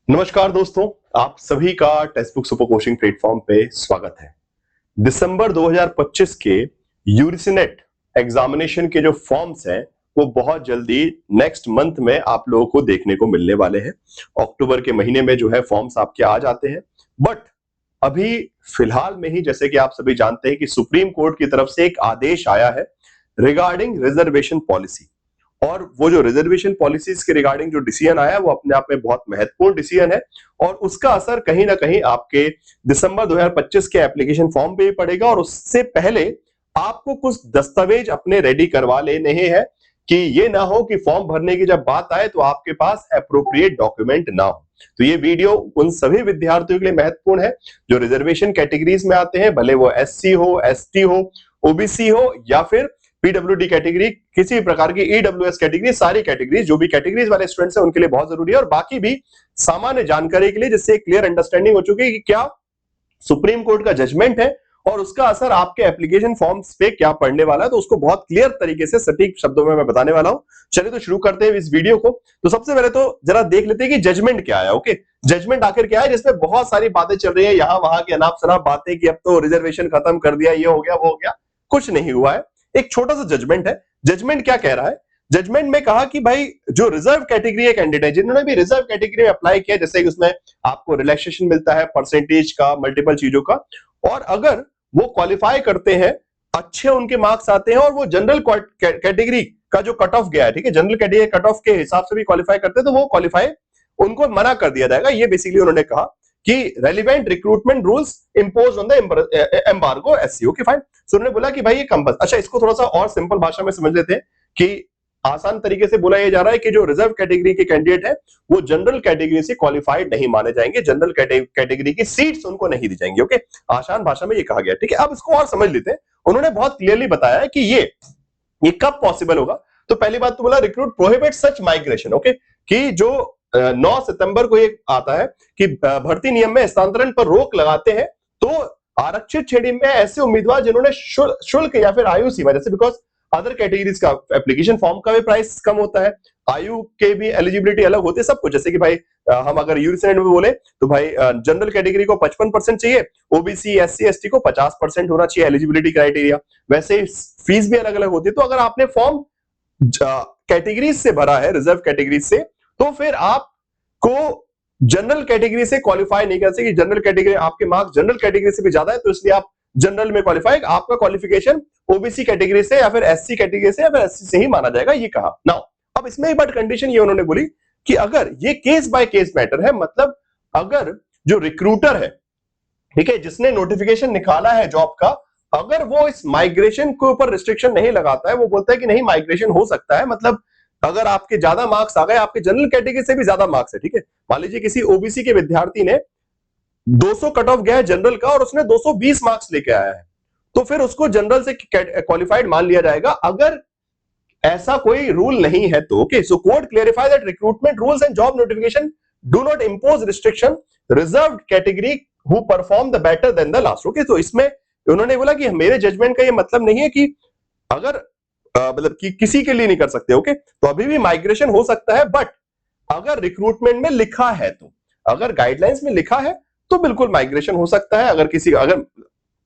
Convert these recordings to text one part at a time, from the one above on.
नमस्कार दोस्तों, आप सभी का text book super coaching platform पे स्वागत है। दिसंबर 2025 के यूजीसी एग्जामिनेशन के जो फॉर्म्स हैं वो बहुत जल्दी नेक्स्ट मंथ में आप लोगों को देखने को मिलने वाले हैं। अक्टूबर के महीने में जो है फॉर्म्स आपके आ जाते हैं, बट अभी फिलहाल में ही जैसे कि आप सभी जानते हैं कि सुप्रीम कोर्ट की तरफ से एक आदेश आया है रिगार्डिंग रिजर्वेशन पॉलिसी। और वो जो रिजर्वेशन पॉलिसीज के रिगार्डिंग जो डिसीजन आया है वो अपने आप में बहुत महत्वपूर्ण डिसीजन है और उसका असर कहीं ना कहीं आपके दिसंबर 2025 के एप्लीकेशन फॉर्म पे भी पड़ेगा। और उससे पहले आपको कुछ दस्तावेज अपने रेडी करवा लेने हैं कि ये ना हो कि फॉर्म भरने की जब बात आए तो आपके पास एप्रोप्रिएट डॉक्यूमेंट ना हो। तो ये वीडियो उन सभी विद्यार्थियों के लिए महत्वपूर्ण है जो रिजर्वेशन कैटेगरीज में आते हैं, भले वो एससी हो, एसटी हो, ओबीसी हो या फिर पीडब्ल्यूडी कैटेगरी, किसी प्रकार की ईडब्ल्यूएस कैटेगरी, सारी कैटेगरीज जो भी कैटेगरीज वाले स्टूडेंट्स हैं उनके लिए बहुत जरूरी है। और बाकी भी सामान्य जानकारी के लिए जिससे क्लियर अंडरस्टैंडिंग हो चुकी है कि क्या सुप्रीम कोर्ट का जजमेंट है और उसका असर आपके एप्लीकेशन फॉर्म्स पे क्या पड़ने वाला है, तो उसको बहुत क्लियर तरीके से सटीक शब्दों में मैं बताने वाला हूं। चलिए तो शुरू करते हैं इस वीडियो को। तो सबसे पहले तो जरा देख लेते हैं कि जजमेंट क्या है। ओके, जजमेंट आखिर क्या है, जिसमें बहुत सारी बातें चल रही है यहां वहां की अनाप शनाप बातें कि अब तो रिजर्वेशन खत्म कर दिया, ये हो गया वो हो गया। कुछ नहीं हुआ है, एक छोटा सा जजमेंट है। जजमेंट क्या कह रहा है, जजमेंट में कहा कि भाई जो रिजर्व कैटेगरी है कैंडिडेट है, जिन्होंने भी रिजर्व कैटेगरी में अप्लाई किया, जैसे कि उसमें आपको रिलैक्सेशन मिलता है परसेंटेज का, मल्टीपल चीजों का, और अगर वो क्वालिफाई करते हैं, अच्छे उनके मार्क्स आते हैं और वो जनरल कैटेगरी का जो कट ऑफ गया है, ठीक है, जनरल कैटेगरी कट ऑफ के हिसाब से भी क्वालिफाई करते हैं, तो वो क्वालिफाई उनको मना कर दिया जाएगा। ये बेसिकली उन्होंने कहा कि relevant recruitment rules impose on the embargo SC. Okay fine. So उन्होंने बोला कि भाई ये कंपल्स, अच्छा इसको थोड़ा सा और सिंपल भाषा में समझ लेते हैं कि आसान तरीके से बोला यह जा रहा है कि जो रिजर्व कैटेगरी के कैंडिडेट है वो जनरल कैटेगरी से क्वालिफाइड नहीं माने जाएंगे, जनरल कैटेगरी की सीट्स उनको नहीं दी जाएंगी। ओके, आसान भाषा में ये कहा गया, ठीक है। अब इसको और समझ लेते हैं। उन्होंने बहुत क्लियरली बताया है कि ये कब पॉसिबल होगा। तो पहली बात तो बोला रिक्रूट प्रोहिबिट सच माइग्रेशन। ओके, कि जो 9 सितंबर को ये आता है कि भर्ती नियम में हस्तांतरण पर रोक लगाते हैं, तो आरक्षित श्रेणी में ऐसे उम्मीदवार जिन्होंने शुल्क या फिर आयु सीमा, जैसे बिकॉज अदर कैटेगरीज का एप्लीकेशन फॉर्म का भी प्राइस कम होता है, आयु के भी एलिजिबिलिटी अलग होती है, सब कुछ। जैसे कि भाई हम अगर यूजीसी में बोले तो भाई जनरल कैटेगरी को 55% चाहिए, ओबीसी एससी एसटी को 50% होना चाहिए एलिजिबिलिटी क्राइटेरिया। वैसे फीस भी अलग अलग होती है। तो अगर आपने फॉर्म कैटेगरीज से भरा है, रिजर्व कैटेगरीज से, तो फिर आपको जनरल कैटेगरी से क्वालिफाई नहीं कर सकते। जनरल कैटेगरी, आपके मार्क्स जनरल कैटेगरी से भी ज्यादा है तो इसलिए आप जनरल में क्वालिफाई, आपका क्वालिफिकेशन ओबीसी कैटेगरी से या फिर एससी कैटेगरी से या फिर एससी से ही माना जाएगा, ये कहा। नाउ अब इसमें ही बट कंडीशन ये उन्होंने बोली कि अगर ये केस बाय केस मैटर है, मतलब अगर जो रिक्रूटर है, ठीक है, जिसने नोटिफिकेशन निकाला है जॉब का, अगर वो इस माइग्रेशन के ऊपर रिस्ट्रिक्शन नहीं लगाता है, वो बोलता है कि नहीं माइग्रेशन हो सकता है, मतलब अगर आपके ज्यादा मार्क्स आ गए, आपके जनरल कैटेगरी से भी ज्यादा मार्क्स है, ठीक है, मान लीजिए किसी ओबीसी के विद्यार्थी ने 200 कट ऑफ गया है जनरल का और उसने 220 मार्क्स लेके आया है, तो फिर उसको जनरल से क्वालिफाइड मान लिया जाएगा। अगर ऐसा कोई रूल नहीं है तो okay, so court clarify that recruitment rules and job notification do not impose restriction reserved category who perform the better than the last. Okay, तो इसमें उन्होंने बोला कि मेरे जजमेंट का ये मतलब नहीं है कि अगर मतलब कि किसी के लिए नहीं कर सकते। ओके, तो अभी भी माइग्रेशन हो सकता है, बट अगर रिक्रूटमेंट में लिखा है, तो अगर गाइडलाइंस में लिखा है तो बिल्कुल माइग्रेशन हो सकता है। अगर किसी, अगर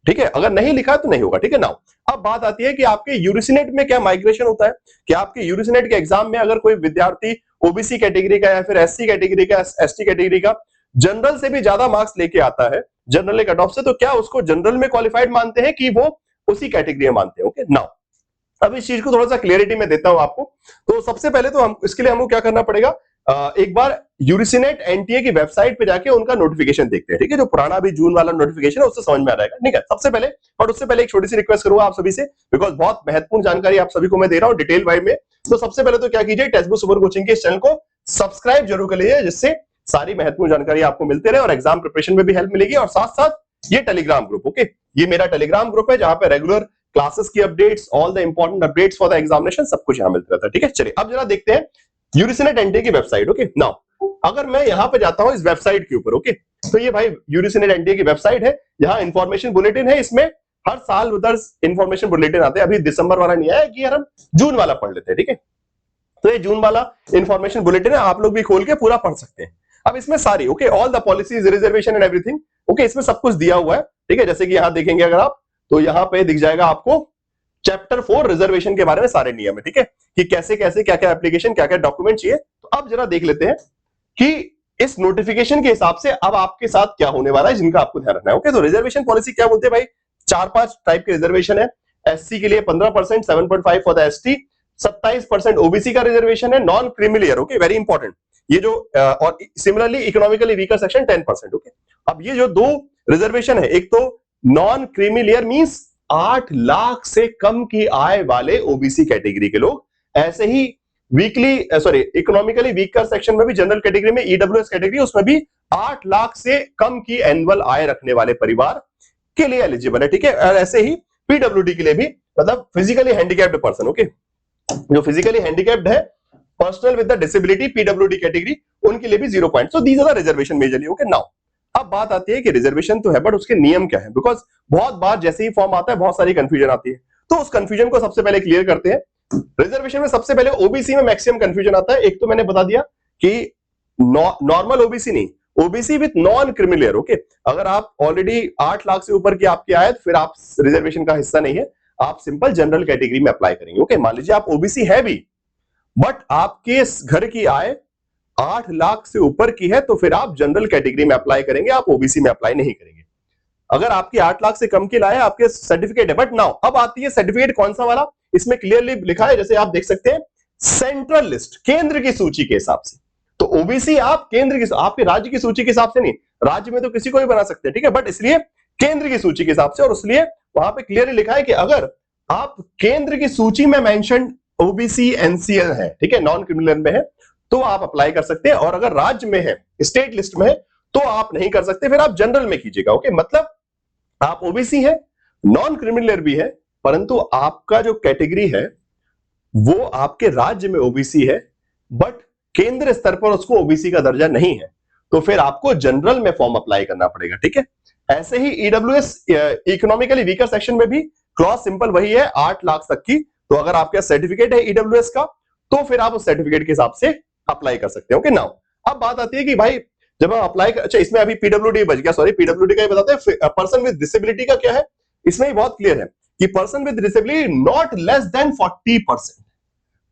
ठीक है, अगर नहीं लिखा है तो नहीं होगा, ठीक है। नाउ अब बात आती है कि आपके यूजीसी में क्या माइग्रेशन होता है, कि आपके यूजीसी के एग्जाम में अगर कोई विद्यार्थी ओबीसी कैटेगरी का या फिर एससी कैटेगरी का, एसटी कैटेगरी का जनरल से भी ज्यादा मार्क्स लेके आता है जनरल कट ऑफ से, तो क्या उसको जनरल में क्वालिफाइड मानते हैं कि वो उसी कैटेगरी में मानते हैं। ओके, नाउ अब इस चीज को थोड़ा सा क्लियरिटी में देता हूं आपको। तो सबसे पहले तो हम इसके लिए हमको क्या करना पड़ेगा, एक बार यूजीसी एनटीए की वेबसाइट पे जाके उनका नोटिफिकेशन देखते हैं, ठीक है, जो पुराना भी जून वाला नोटिफिकेशन है उससे समझ में आ जाएगा, ठीक है, सबसे पहले। और उससे पहले एक छोटी सी रिक्वेस्ट करूंगा आप सभी से, बिकॉज बहुत महत्वपूर्ण जानकारी आप सभी को मैं दे रहा हूं डिटेल वाइज में। तो सबसे पहले तो क्या कीजिए, टेक्स्ट बुक सुपर कोचिंग के इस चैनल को सब्सक्राइब जरूर कर लीजिए, जिससे सारी महत्वपूर्ण जानकारी आपको मिलते रहे और एग्जाम प्रिपरेशन में भी हेल्प मिलेगी। और साथ साथ ये टेलीग्राम ग्रुप, ओके, ये मेरा टेलीग्राम ग्रुप है जहां पे रेगुलर क्लासेस की updates, all the important updates for the examination, सब कुछ यहां मिलता रहता है, ठीक है। चलिए अब जरा देखते हैं यूजीसी एनटीए की वेबसाइट। ओके, नाउ अगर मैं यहां पे जाता हूं इस वेबसाइट के ऊपर, ओके, तो ये भाई यूजीसी एनटीए की वेबसाइट है, यहां इंफॉर्मेशन बुलेटिन है, इसमें हर साल उधर इंफॉर्मेशन बुलेटिन आते हैं। अभी दिसंबर वाला नहीं आया कि यार हम जून वाला पढ़ लेते हैं, ठीक है। तो ये जून वाला इंफॉर्मेशन बुलेटिन है, आप लोग भी खोल के पूरा पढ़ सकते हैं। अब इसमें सारी okay all the policies reservation and everything okay इसमें सब कुछ दिया हुआ है, ठीक है। जैसे कि यहां देखेंगे अगर आप तो यहां पे दिख जाएगा आपको चैप्टर 4 रिजर्वेशन के बारे में सारे नियम है, ठीक है, कि कैसे कैसे क्या क्या एप्लीकेशन क्या क्या डॉक्यूमेंट चाहिए। तो अब जरा देख लेते हैं कि इस नोटिफिकेशन के हिसाब से अब आपके साथ क्या होने वाला है जिनका आपको ध्यान रखना है। ओके तो रिजर्वेशन पॉलिसी क्या बोलते हैं भाई, 4-5 टाइप के रिजर्वेशन है। एससी के लिए 15%, 7.5 फॉर द एसटी, 27% ओबीसी का रिजर्वेशन है, non creamy layer okay very important ये जो और similarly economically weaker section 10% okay. अब ये जो दो रिजर्वेशन है, एक तो नॉन क्रीमिलियर मींस 8 लाख से कम की आय वाले ओबीसी कैटेगरी के लोग, ऐसे ही weekly sorry economically weaker section में भी जनरल कैटेगरी में ईडब्ल्यूएस कैटेगरी उसमें भी 8 लाख से कम की एनुअल आय रखने वाले परिवार के लिए एलिजिबल है, ठीक है। और ऐसे ही पीडब्ल्यूडी के लिए भी मतलब फिजिकली हैंडीकैप्ड पर्सन ओके जो फिजिकली हैंडीकैप्ड है personal with the disability PWD category उनके लिए भी 0 point. So these are the reservation majorly okay. Now अब बात आती है कि रिजर्वेशन तो है बट उसके नियम क्या है, बिकॉज बहुत बार जैसे ही फॉर्म आता है बहुत सारी कंफ्यूजन आती है, तो उस कंफ्यूजन को सबसे पहले क्लियर करते हैं। रिजर्वेशन में सबसे पहले ओबीसी में मैक्सिमम कंफ्यूजन आता है। एक तो मैंने बता दिया कि नॉर्मल ओबीसी नहीं, OBC with non creamy layer okay. अगर आप ऑलरेडी 8 लाख से ऊपर की आपकी आय फिर आप रिजर्वेशन का हिस्सा नहीं है, आप सिंपल जनरल कैटेगरी में अप्लाई करेंगे ओके। मान लीजिए आप ओबीसी है भी बट आपके घर की आय 8 लाख से ऊपर की है तो फिर आप जनरल कैटेगरी में अप्लाई करेंगे, आप ओबीसी में अप्लाई नहीं करेंगे। अगर आपकी 8 लाख से कम की आय है आपके सर्टिफिकेट है। बट नाउ अब आती है सर्टिफिकेट कौन सा वाला, इसमें क्लियरली लिखा है जैसे आप देख सकते हैं सेंट्रल लिस्ट केंद्र की सूची के हिसाब से। तो ओबीसी आप केंद्र की आपके राज्य की सूची के हिसाब से नहीं, राज्य में तो किसी को भी बना सकते हैं, ठीक है, बट इसलिए केंद्र की सूची के हिसाब से। और इसलिए वहां पे क्लियरली लिखा है कि अगर आप केंद्र की सूची में मेंशन ओबीसी एनसीएल है, ठीक है, नॉन क्रिमिनल में है, तो आप अप्लाई कर सकते हैं। और अगर राज्य में है स्टेट लिस्ट में है तो आप नहीं कर सकते, फिर आप जनरल में कीजिएगा ओके। मतलब आप ओबीसी है नॉन क्रिमिनल भी है परंतु आपका जो कैटेगरी है वो आपके राज्य में ओबीसी है बट केंद्र स्तर पर उसको ओबीसी का दर्जा नहीं है, तो फिर आपको जनरल में फॉर्म अप्लाई करना पड़ेगा, ठीक है। ऐसे ही ईडब्ल्यूएस इकोनॉमिकली वीकर सेक्शन में भी क्लॉज सिंपल वही है 8 लाख तक की। तो अगर आपका सर्टिफिकेट है ईडब्ल्यूएस का तो फिर आप उस सर्टिफिकेट के हिसाब से अप्लाई कर सकते हैं ओके। नाउ अब बात आती है कि भाई जब हम अप्लाई अच्छा इसमें अभी पीडब्ल्यूडी बच गया, सॉरी पीडब्ल्यूडी का ही बताते हैं। पर्सन विद डिसेबिलिटी का क्या है, इसमें ही बहुत क्लियर है कि person with disability not less than 40%,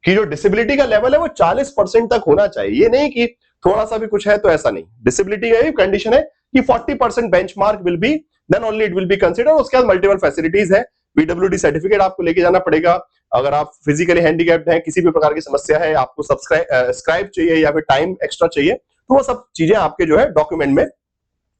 कि जो डिसेबिलिटी का लेवल है वो 40% तक होना चाहिए। ये नहीं कि थोड़ा सा भी कुछ है तो ऐसा नहीं, डिसेबिलिटी का कंडीशन है कि 40% benchmark will be then only it will be consider. उसके बाद मल्टीपल फैसिलिटीज है, पीडब्ल्यूडी सर्टिफिकेट आपको लेके जाना पड़ेगा। अगर आप फिजिकली हैंडीकैप्ड हैं, किसी भी प्रकार की समस्या है, आपको सब्सक्राइब चाहिए या फिर टाइम एक्स्ट्रा चाहिए, तो वो सब चीजें आपके जो है डॉक्यूमेंट में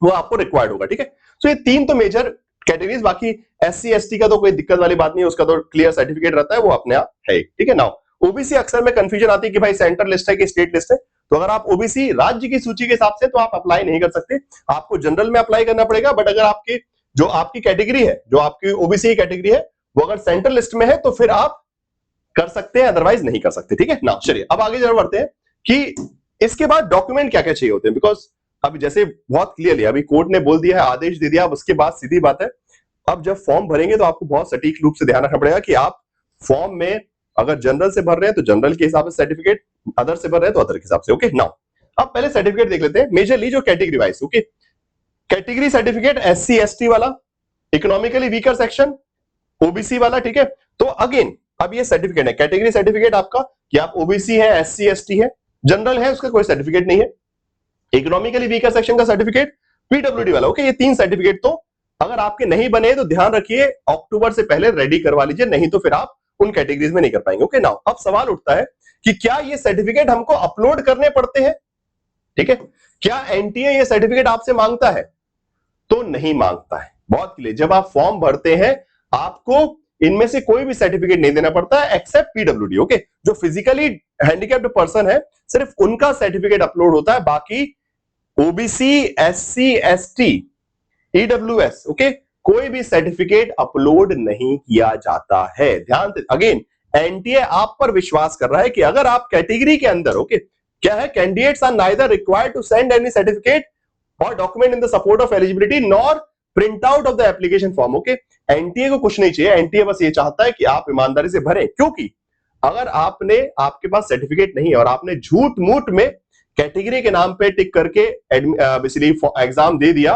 वो आपको रिक्वायर्ड होगा, ठीक है। सो ये 3 तो मेजर कैटेगरीज, बाकी एससी एसटी का तो कोई दिक्कत वाली बात नहीं है, उसका तो क्लियर सर्टिफिकेट रहता है, वो अपने आप है, ठीक है। नाउ ओबीसी अक्सर में कंफ्यूजन आती है कि भाई सेंट्रल लिस्ट है कि स्टेट लिस्ट है। तो अगर आप ओबीसी राज्य की सूची के हिसाब से तो आप अप्लाई नहीं कर सकते, आपको जनरल में अप्लाई करना पड़ेगा। बट अगर आपकी जो आपकी कैटेगरी है, जो आपकी ओबीसी की कैटेगरी है, वो अगर सेंट्रल लिस्ट में है तो फिर आप कर सकते हैं, अदरवाइज नहीं कर सकते, ठीक है ना। चलिए अब आगे जरूर बढ़ते हैं कि इसके बाद डॉक्यूमेंट क्या क्या चाहिए होते हैं, बिकॉज अभी जैसे बहुत क्लियरली अभी कोर्ट ने बोल दिया है, आदेश दे दिया, अब उसके बाद सीधी बात है अब जब फॉर्म भरेंगे तो आपको बहुत सटीक रूप से ध्यान रखना पड़ेगा कि आप फॉर्म में अगर जनरल से भर रहे हैं तो जनरल के हिसाब से सर्टिफिकेट, अदर से भर रहे हैं तो अदर के हिसाब से ओके। नाउ अब पहले सर्टिफिकेट देख लेते हैं मेजरली जो category wise okay. Category certificate SC ST वाला, इकोनॉमिकली वीकर सेक्शन, ओबीसी वाला, ठीक है। तो अगेन अब ये सर्टिफिकेट है, कैटेगरी सर्टिफिकेट आपका कि आप ओबीसी है, एससी एसटी है, जनरल है उसका कोई सर्टिफिकेट नहीं है। इकोनॉमिकली वीकर सेक्शन का सर्टिफिकेट, पीडब्ल्यूडी वाला ओके। ये 3 सर्टिफिकेट तो अगर आपके नहीं बने तो ध्यान रखिए अक्टूबर से पहले रेडी करवा लीजिए, नहीं तो फिर आप उन कैटेगरीज में नहीं कर पाएंगे ओके। नाउ अब सवाल उठता है कि क्या ये सर्टिफिकेट हमको अपलोड करने पड़ते हैं, ठीक है। क्या एनटीए ये सर्टिफिकेट आपसे मांगता है, तो नहीं मांगता है, बहुत क्लियर। जब आप फॉर्म भरते हैं आपको इनमें से कोई भी सर्टिफिकेट नहीं देना पड़ता है एक्सेप्ट पीडब्ल्यूडी ओके। जो फिजिकली हैंडीकैप्ड पर्सन है सिर्फ उनका सर्टिफिकेट अपलोड होता है, बाकी OBC, SC, ST, EWS okay कोई भी सर्टिफिकेट अपलोड नहीं किया जाता है। ध्यान से अगेन एनटीए आप पर विश्वास कर रहा है कि अगर आप कैटेगरी के अंदर ओके, क्या है, candidates are neither required to send any certificate और document in the support of eligibility nor print out of the application form okay. NTA को कुछ नहीं चाहिए, एनटीए बस ये चाहता है कि आप ईमानदारी से भरें, क्योंकि अगर आपने आपके पास सर्टिफिकेट नहीं है और आपने झूठ मूठ में कैटेगरी के नाम पे टिक करके बेसिकली एग्जाम दे दिया,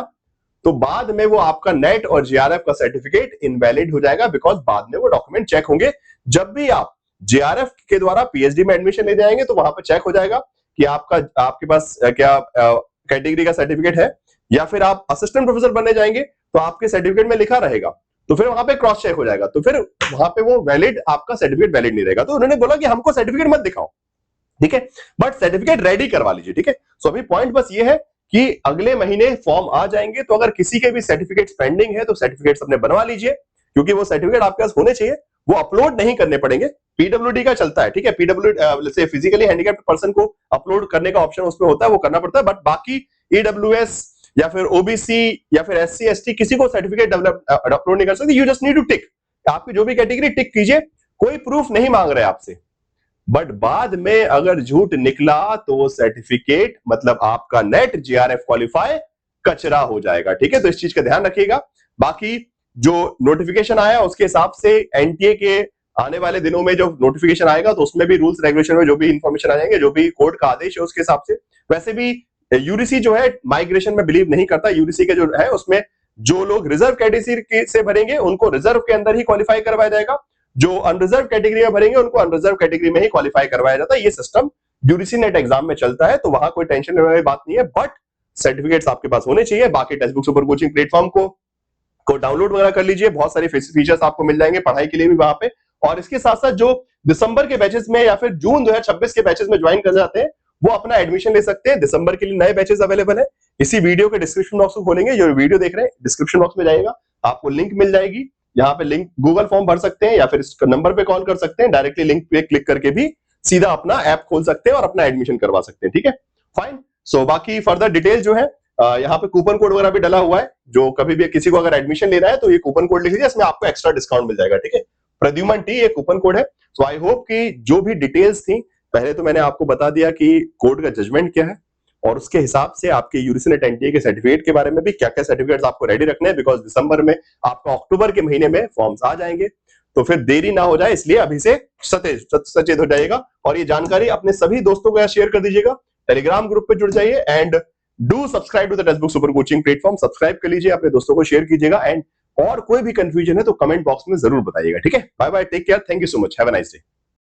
तो बाद में वो आपका नेट और जेआरएफ का सर्टिफिकेट इनवैलिड हो जाएगा, बिकॉज बाद में वो डॉक्यूमेंट चेक होंगे। जब भी आप जेआरएफ के द्वारा पीएचडी में एडमिशन ले जाएंगे तो वहां पर चेक हो जाएगा कि आपके पास क्या कैटेगरी का सर्टिफिकेट है, या फिर आप असिस्टेंट प्रोफेसर बनने जाएंगे तो आपके सर्टिफिकेट में लिखा रहेगा, तो फिर वहां पे क्रॉस चेक हो जाएगा, तो फिर वहां पे वो वैलिड, आपका सर्टिफिकेट वैलिड नहीं रहेगा। तो उन्होंने बोला कि हमको सर्टिफिकेट मत दिखाओ, ठीक है, बट सर्टिफिकेट रेडी करवा लीजिए, ठीक है। सो अभी पॉइंट बस ये है कि अगले महीने फॉर्म आ जाएंगे, तो अगर किसी के भी सर्टिफिकेट्स पेंडिंग है तो सर्टिफिकेट्स अपने बनवा लीजिए, क्योंकि वो सर्टिफिकेट आपके पास होने चाहिए, वो अपलोड नहीं करने पड़ेंगे। पीडब्ल्यूडी का चलता है, ठीक है, पीडब्ल्यू से फिजिकली हैंडिकैप्ड पर्सन को अपलोड करने का ऑप्शन उसमें होता है, वो करना पड़ता है, बट बाकी ईडब्ल्यूएस या फिर ओबीसी या फिर एससी एसटी किसी को सर्टिफिकेट अपलोड नहीं कर सकते। You just need two tick, आपकी जो भी कैटेगरी टिक कीजिए, कोई प्रूफ नहीं मांग रहे आपसे। बट बाद में अगर झूठ निकला तो वो सर्टिफिकेट मतलब आपका नेट जेआरएफ क्वालिफाई कचरा हो जाएगा, ठीक है। तो इस चीज का ध्यान रखिएगा। बाकी जो नोटिफिकेशन आया उसके हिसाब से एनटीए के आने वाले दिनों में जो नोटिफिकेशन आएगा तो उसमें भी रूल्स रेगुलेशन में जो भी इंफॉर्मेशन आ जाएंगे, जो भी कोर्ट का आदेश है उसके हिसाब से। वैसे भी यूडीसी जो है माइग्रेशन में बिलीव नहीं करता, यूडीसी के जो है उसमें जो लोग रिजर्व कैटेगरी से भरेंगे उनको रिजर्व के अंदर ही क्वालिफाई करवाया जाएगा, जो अनरिजर्व कैटेगरी में भरेंगे उनको अनरिजर्व कैटेगरी में ही क्वालिफाई करवाया जाता है। ये सिस्टम यूडीसी नेट एग्जाम में चलता है, तो वहां कोई टेंशन लेने वाली बात नहीं है, बट सर्टिफिकेट्स आपके पास होने चाहिए। बाकी text book super coaching platform को डाउनलोड वगैरह कर लीजिए, बहुत सारे फीचर्स आपको मिल जाएंगे पढ़ाई के लिए भी वहां पे। और इसके साथ साथ जो दिसंबर के बैचेस में या फिर जून 2026 के बैचेस में ज्वाइन कर जाते हैं वो अपना एडमिशन ले सकते हैं। दिसंबर के लिए नए बैचेस अवेलेबल है, इसी वीडियो के डिस्क्रिप्शन बॉक्स को खोलेंगे, जो वीडियो देख रहे हैं डिस्क्रिप्शन बॉक्स में जाएगा, आपको लिंक मिल जाएगी, यहाँ पे लिंक गूगल फॉर्म भर सकते हैं या फिर इस नंबर पे कॉल कर सकते हैं, डायरेक्टली लिंक पे क्लिक करके भी सीधा अपना ऐप खोल सकते हैं और अपना एडमिशन करवा सकते हैं, ठीक है, फाइन। सो बाकी फर्दर डिटेल जो है यहाँ पे कूपन कोड वगैरह भी डला हुआ है, जो कभी भी किसी को अगर एडमिशन लेना है तो ये कूपन कोड लिख लीजिए, इसमें आपको एक्स्ट्रा डिस्काउंट मिल जाएगा, ठीक है। प्रद्युमन टी ये कूपन कोड है। सो आई होप कि जो भी डिटेल्स थी, पहले तो मैंने आपको बता दिया कि कोड का जजमेंट क्या है और उसके हिसाब से आपके यूडीसी नेट एनटीए के सर्टिफिकेट के बारे में भी क्या क्या सर्टिफिकेट्स आपको रेडी रखने हैं, बिकॉज दिसंबर में आपका अक्टूबर के महीने में फॉर्म्स आ जाएंगे, तो फिर देरी ना हो जाए, इसलिए अभी से सचेत हो जाएगा और ये जानकारी अपने सभी दोस्तों को शेयर कर दीजिएगा। टेलीग्राम ग्रुप पे जुड़ जाइए and do subscribe to the Testbook super coaching platform, subscribe कर लीजिए, अपने दोस्तों को शेयर कीजिएगा एंड और कोई भी कंफ्यूजन है तो कमेंट बॉक्स में जरूर बताइएगा, ठीक है। Bye bye, take care, thank you so much, have a nice day.